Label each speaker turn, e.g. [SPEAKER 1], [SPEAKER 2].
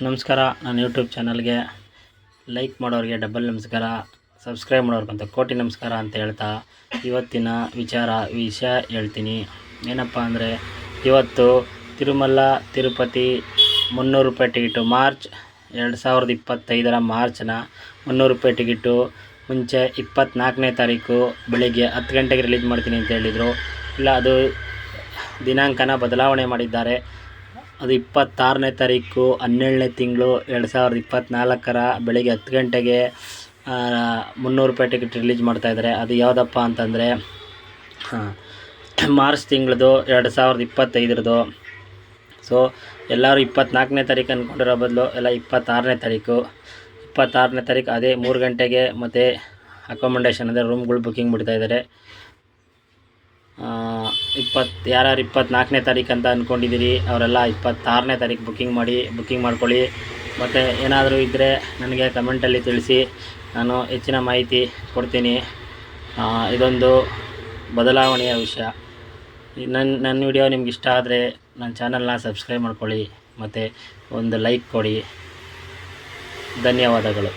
[SPEAKER 1] ನಮಸ್ಕಾರ. ನನ್ನ ಯೂಟ್ಯೂಬ್ ಚಾನಲ್ಗೆ ಲೈಕ್ ಮಾಡೋರಿಗೆ ಡಬಲ್ ನಮಸ್ಕಾರ, ಸಬ್ಸ್ಕ್ರೈಬ್ ಮಾಡೋರ್ಗಂತ ಕೋಟಿ ನಮಸ್ಕಾರ ಅಂತ ಹೇಳ್ತಾ ಇವತ್ತಿನ ವಿಷಯ ಹೇಳ್ತೀನಿ. ಏನಪ್ಪ ಅಂದರೆ, ಇವತ್ತು ತಿರುಮಲ ತಿರುಪತಿ 300 ರೂಪಾಯಿ ಟಿಕೆಟು, ಮಾರ್ಚ್ 2025 ಮಾರ್ಚ್ನ 300 ರೂಪಾಯಿ ಟಿಕೆಟು ಮುಂಚೆ 24ನೇ ತಾರೀಕು ಬೆಳಿಗ್ಗೆ 10 ಗಂಟೆಗೆ ರಿಲೀಸ್ ಮಾಡ್ತೀನಿ ಅಂತ ಹೇಳಿದರು. ಇಲ್ಲ, ಅದು ದಿನಾಂಕನ ಬದಲಾವಣೆ ಮಾಡಿದ್ದಾರೆ. ಅದು 26ನೇ ತಾರೀಕು 12ನೇ ತಿಂಗಳು 2024 ಬೆಳಿಗ್ಗೆ 10 ಗಂಟೆಗೆ 300 ರೂಪಾಯಿ ಟಿಕೆಟ್ ರಿಲೀಸ್ ಮಾಡ್ತಾಯಿದ್ದಾರೆ. ಅದು ಯಾವುದಪ್ಪ ಅಂತಂದರೆ ಮಾರ್ಚ್ ತಿಂಗಳದು 2025. ಸೊ ಎಲ್ಲರೂ 24ನೇ ತಾರೀಕು ಅಂದ್ಕೊಂಡಿರೋ ಬದಲು ಎಲ್ಲ 26ನೇ ತಾರೀಕು ಅದೇ 3 ಗಂಟೆಗೆ ಮತ್ತು ಅಕೊಮಡೇಷನ್ ಅಂದರೆ ರೂಮ್ಗಳು ಬುಕ್ಕಿಂಗ್ ಬಿಡ್ತಾಯಿದ್ದಾರೆ. ಯಾರು 24ನೇ ತಾರೀಕು ಅಂತ ಅಂದ್ಕೊಂಡಿದ್ದೀರಿ ಅವರೆಲ್ಲ 26ನೇ ತಾರೀಕು ಬುಕ್ಕಿಂಗ್ ಮಾಡ್ಕೊಳ್ಳಿ. ಮತ್ತು ಏನಾದರೂ ಇದ್ದರೆ ನನಗೆ ಕಮೆಂಟಲ್ಲಿ ತಿಳಿಸಿ, ನಾನು ಹೆಚ್ಚಿನ ಮಾಹಿತಿ ಕೊಡ್ತೀನಿ. ಇದೊಂದು ಬದಲಾವಣೆಯ ವಿಷಯ. ನನ್ನ ವಿಡಿಯೋ ನಿಮ್ಗೆ ಇಷ್ಟ ಆದರೆ ನನ್ನ ಚಾನಲ್ನ ಸಬ್ಸ್ಕ್ರೈಬ್ ಮಾಡ್ಕೊಳ್ಳಿ ಮತ್ತು ಒಂದು ಲೈಕ್ ಕೊಡಿ. ಧನ್ಯವಾದಗಳು.